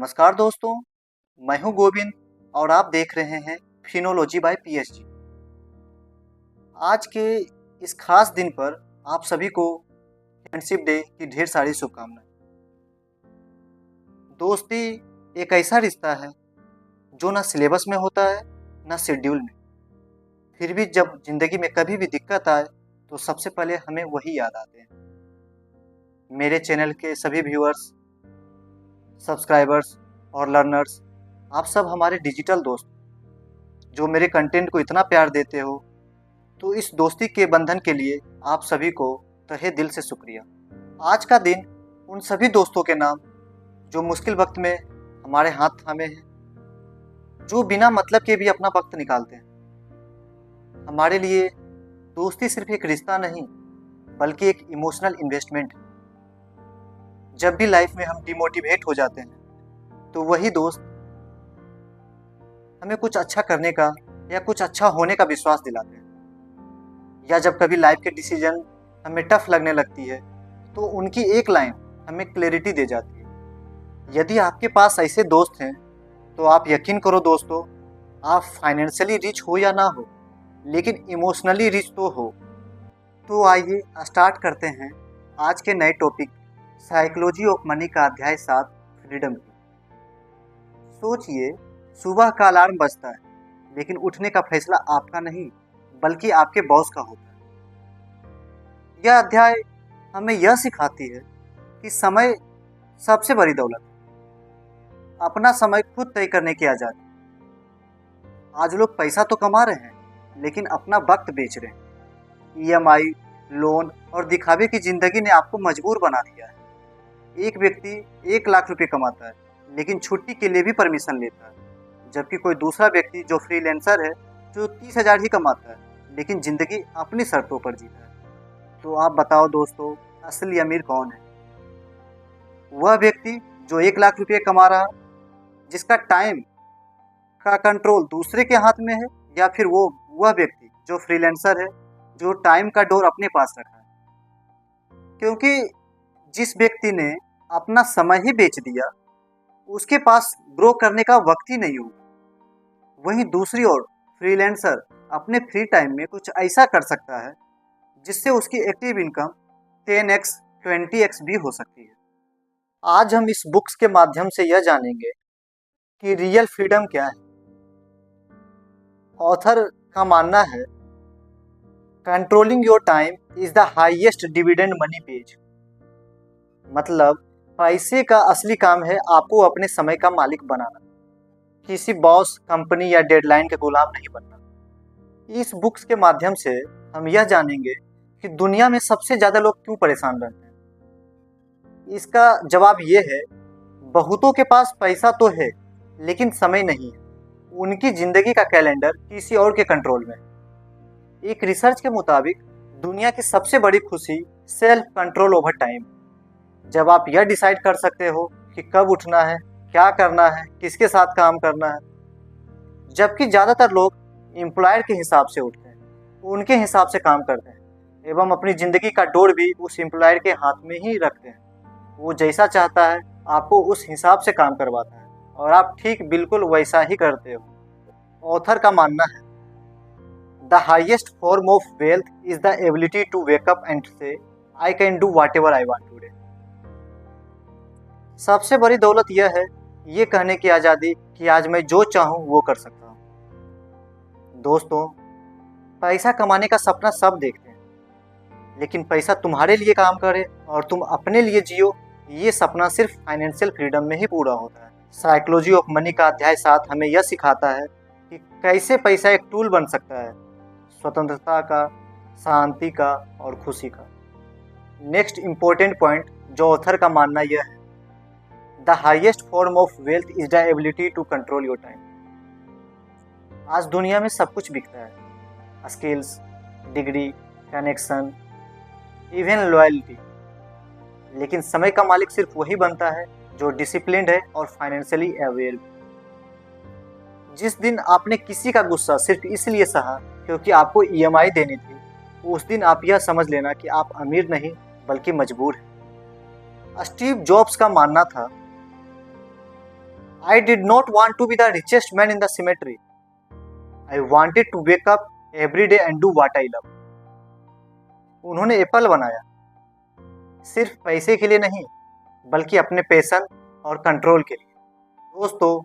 नमस्कार दोस्तों, मैं हूं गोविंद और आप देख रहे हैं फिनोलॉजी बाय पीएसजी। आज के इस खास दिन पर आप सभी को फ्रेंडशिप डे की ढेर सारी शुभकामनाएं। दोस्ती एक ऐसा रिश्ता है जो ना सिलेबस में होता है ना शेड्यूल में। फिर भी जब जिंदगी में कभी भी दिक्कत आए तो सबसे पहले हमें वही याद आते हैं। मेरे चैनल के सभी व्यूअर्स, सब्सक्राइबर्स और लर्नर्स, आप सब हमारे डिजिटल दोस्त जो मेरे कंटेंट को इतना प्यार देते हो, तो इस दोस्ती के बंधन के लिए आप सभी को तहे दिल से शुक्रिया। आज का दिन उन सभी दोस्तों के नाम जो मुश्किल वक्त में हमारे हाथ थामे हैं, जो बिना मतलब के भी अपना वक्त निकालते हैं। हमारे लिए दोस्ती सिर्फ एक रिश्ता नहीं बल्कि एक इमोशनल इन्वेस्टमेंट है। जब भी लाइफ में हम डिमोटिवेट हो जाते हैं तो वही दोस्त हमें कुछ अच्छा करने का या कुछ अच्छा होने का विश्वास दिलाते हैं। या जब कभी लाइफ के डिसीजन हमें टफ लगने लगती है तो उनकी एक लाइन हमें क्लैरिटी दे जाती है। यदि आपके पास ऐसे दोस्त हैं तो आप यकीन करो दोस्तों, आप फाइनेंशियली रिच हो या ना हो लेकिन इमोशनली रिच तो हो। तो आइए स्टार्ट करते हैं आज के नए टॉपिक साइकोलॉजी ऑफ मनी का अध्याय 7 फ्रीडम की। सोचिए, सुबह का अलार्म बजता है लेकिन उठने का फैसला आपका नहीं बल्कि आपके बॉस का होता है। यह अध्याय हमें यह सिखाती है कि समय सबसे बड़ी दौलत है। अपना समय खुद तय करने की आज़ादी। आज लोग पैसा तो कमा रहे हैं लेकिन अपना वक्त बेच रहे हैं। ईएमआई, लोन और दिखावे की जिंदगी ने आपको मजबूर बना दिया है। एक व्यक्ति 1 लाख रुपए कमाता है लेकिन छुट्टी के लिए भी परमिशन लेता है, जबकि कोई दूसरा व्यक्ति जो फ्रीलांसर है जो 30,000 ही कमाता है लेकिन जिंदगी अपनी शर्तों पर जीता है। तो आप बताओ दोस्तों, असली अमीर कौन है? वह व्यक्ति जो 1 लाख रुपये कमा रहा, जिसका टाइम का कंट्रोल दूसरे के हाथ में है, या फिर वह व्यक्ति जो फ्रीलांसर है जो टाइम का डोर अपने पास रखा है? क्योंकि जिस व्यक्ति ने अपना समय ही बेच दिया उसके पास ग्रो करने का वक्त ही नहीं होगा। वहीं दूसरी ओर फ्रीलांसर अपने फ्री टाइम में कुछ ऐसा कर सकता है जिससे उसकी एक्टिव इनकम 10x 20x भी हो सकती है। आज हम इस बुक्स के माध्यम से यह जानेंगे कि रियल फ्रीडम क्या है। ऑथर का मानना है, controlling your time is the highest dividend money page. मतलब पैसे का असली काम है आपको अपने समय का मालिक बनाना, किसी बॉस, कंपनी या डेडलाइन के गुलाम नहीं बनना। इस बुक्स के माध्यम से हम यह जानेंगे कि दुनिया में सबसे ज़्यादा लोग क्यों परेशान रहते हैं। इसका जवाब ये है, बहुतों के पास पैसा तो है लेकिन समय नहीं है। उनकी ज़िंदगी का कैलेंडर किसी और के कंट्रोल में। एक रिसर्च के मुताबिक दुनिया की सबसे बड़ी खुशी सेल्फ कंट्रोल ओवर टाइम। जब आप यह डिसाइड कर सकते हो कि कब उठना है, क्या करना है, किसके साथ काम करना है। जबकि ज़्यादातर लोग एम्प्लॉयर के हिसाब से उठते हैं, उनके हिसाब से काम करते हैं एवं अपनी ज़िंदगी का डोर भी उस एम्प्लॉयर के हाथ में ही रखते हैं। वो जैसा चाहता है आपको उस हिसाब से काम करवाता है और आप ठीक बिल्कुल वैसा ही करते हो। ऑथर का मानना है, the highest form of wealth is the ability to wake up and say I can do whatever I want today. सबसे बड़ी दौलत यह है ये कहने की आज़ादी कि आज मैं जो चाहूँ वो कर सकता हूँ। दोस्तों, पैसा कमाने का सपना सब देखते हैं लेकिन पैसा तुम्हारे लिए काम करे और तुम अपने लिए जियो, ये सपना सिर्फ फाइनेंशियल फ्रीडम में ही पूरा होता है। साइकोलॉजी ऑफ मनी का अध्याय 7 हमें यह सिखाता है कि कैसे पैसा एक टूल बन सकता है स्वतंत्रता का, शांति का और खुशी का। नेक्स्ट इम्पोर्टेंट पॉइंट जो ऑथर का मानना यह है, the highest form of wealth is the ability to control your time. आज दुनिया में सब कुछ बिकता है, skills, degree, connection, even loyalty, लेकिन समय का मालिक सिर्फ वही बनता है जो डिसिप्लिन्ड है और फाइनेंशियली अवेयर। जिस दिन आपने किसी का गुस्सा सिर्फ इसलिए सहा क्योंकि आपको ईएमआई देनी थी, उस दिन आप यह समझ लेना कि आप अमीर नहीं बल्कि मजबूर हैं। स्टीव जॉब्स का मानना था, I did not want to be the richest man in the cemetery. I wanted to wake up every day and do what I love. उन्होंने एप्पल बनाया सिर्फ पैसे के लिए नहीं, बल्कि अपने पैशन और कंट्रोल के लिए। दोस्तों,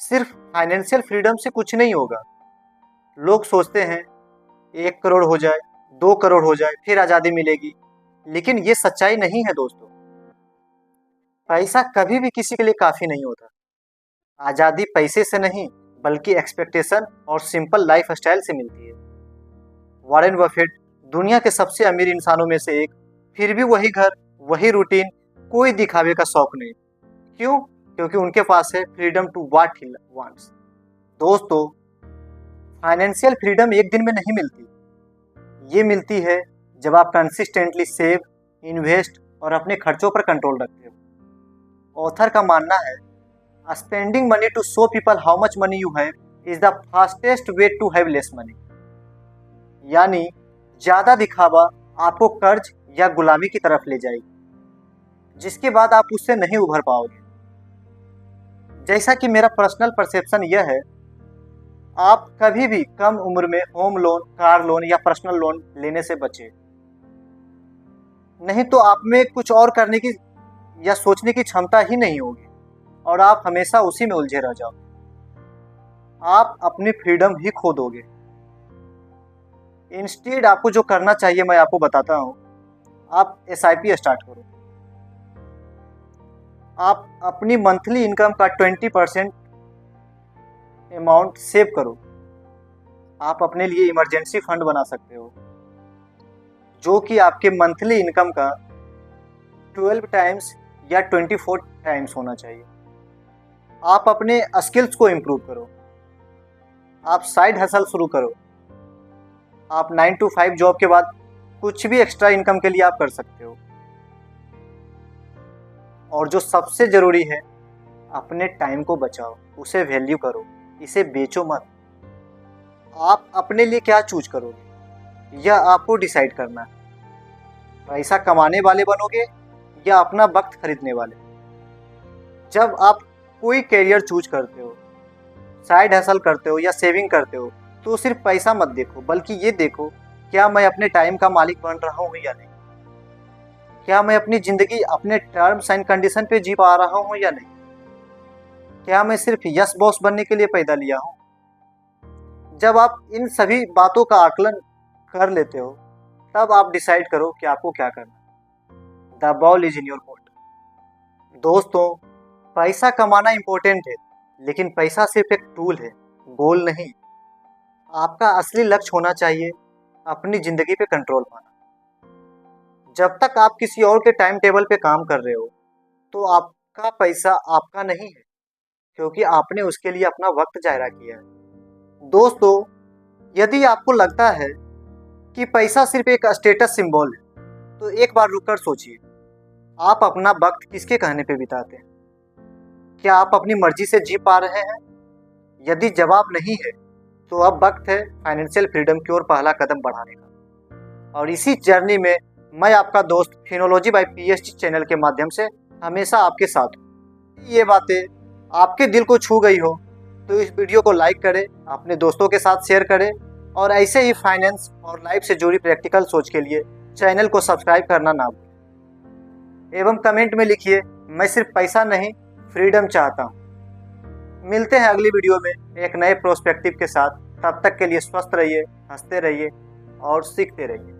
सिर्फ फाइनेंशियल फ्रीडम से कुछ नहीं होगा। लोग सोचते हैं 1 करोड़ हो जाए, 2 करोड़ हो जाए, फिर आज़ादी मिलेगी, लेकिन ये सच्चाई नहीं है दोस्तों। पैसा कभी भी किसी के लिए काफ़ी नहीं होता। आज़ादी पैसे से नहीं, बल्कि एक्सपेक्टेशन और सिंपल लाइफ स्टाइल से मिलती है। वॉरेन बफेट दुनिया के सबसे अमीर इंसानों में से एक, फिर भी वही घर, वही रूटीन, कोई दिखावे का शौक नहीं। क्यों? क्योंकि उनके पास है freedom to what he wants. दोस्तों, फाइनेंशियल फ्रीडम एक दिन में नहीं मिलती। ये मिलती है जब आप कंसिस्टेंटली सेव, इन्वेस्ट और अपने खर्चों पर कंट्रोल रखते हो। ऑथर का मानना है, spending money to show people how much money you have is the fastest way to have less money. यानी ज़्यादा दिखावा आपको कर्ज या गुलामी की तरफ ले जाएगी, जिसके बाद आप उससे नहीं उभर पाओगे। जैसा कि मेरा पर्सनल परसेप्शन यह है, आप कभी भी कम उम्र में होम लोन, कार लोन या पर्सनल लोन लेने से बचें। नहीं तो आप में कुछ और करने की या सोचने की क्षमता ही नहीं होगी और आप हमेशा उसी में उलझे रह जाओगे। आप अपनी फ्रीडम ही खो दोगे। इंस्टेड आपको जो करना चाहिए मैं आपको बताता हूँ। आप SIP स्टार्ट करो। आप अपनी मंथली इनकम का 20% अमाउंट सेव करो। आप अपने लिए इमरजेंसी फंड बना सकते हो, जो कि आपके मंथली इनकम का 12 टाइम्स या 24 टाइम्स होना चाहिए। आप अपने स्किल्स को इम्प्रूव करो। आप साइड हसल शुरू करो। आप 9 to 5 जॉब के बाद कुछ भी एक्स्ट्रा इनकम के लिए आप कर सकते हो। और जो सबसे ज़रूरी है, अपने टाइम को बचाओ, उसे वैल्यू करो, इसे बेचो मत। आप अपने लिए क्या चूज करोगे, यह आपको डिसाइड करना है। पैसा कमाने वाले बनोगे या अपना वक्त खरीदने वाले। जब आप कोई कैरियर चूज करते हो, साइड हसल करते हो या सेविंग करते हो, तो सिर्फ पैसा मत देखो, बल्कि ये देखो, क्या मैं अपने टाइम का मालिक बन रहा हूँ या नहीं? क्या मैं अपनी ज़िंदगी अपने टर्म्स एंड कंडीशन पे जी पा रहा हूँ या नहीं? क्या मैं सिर्फ यस बॉस बनने के लिए पैदा लिया हूँ? जब आप इन सभी बातों का आकलन कर लेते हो, तब आप डिसाइड करो कि आपको क्या करना है। The ball is in your court. दोस्तों, पैसा कमाना इम्पोर्टेंट है, लेकिन पैसा सिर्फ एक टूल है, गोल नहीं। आपका असली लक्ष्य होना चाहिए अपनी ज़िंदगी पे कंट्रोल पाना। जब तक आप किसी और के टाइम टेबल पे काम कर रहे हो, तो आपका पैसा आपका नहीं है, क्योंकि आपने उसके लिए अपना वक्त जाया किया है। दोस्तों, यदि आपको लगता है कि पैसा सिर्फ एक स्टेटस सिंबल है, तो एक बार रुककर सोचिए, आप अपना वक्त किसके कहने पे बिताते हैं? क्या आप अपनी मर्जी से जी पा रहे हैं? यदि जवाब नहीं है, तो अब वक्त है फाइनेंशियल फ्रीडम की ओर पहला कदम बढ़ाने का। और इसी जर्नी में मैं आपका दोस्त फिनोलॉजी बाय PSG चैनल के माध्यम से हमेशा आपके साथ हूँ। ये बातें आपके दिल को छू गई हो तो इस वीडियो को लाइक करें, अपने दोस्तों के साथ शेयर करें और ऐसे ही फाइनेंस और लाइफ से जुड़ी प्रैक्टिकल सोच के लिए चैनल को सब्सक्राइब करना ना भूलें। एवं कमेंट में लिखिए, मैं सिर्फ पैसा नहीं, फ्रीडम चाहता हूँ। मिलते हैं अगली वीडियो में एक नए प्रोस्पेक्टिव के साथ। तब तक के लिए स्वस्थ रहिए, हंसते रहिए और सीखते रहिए।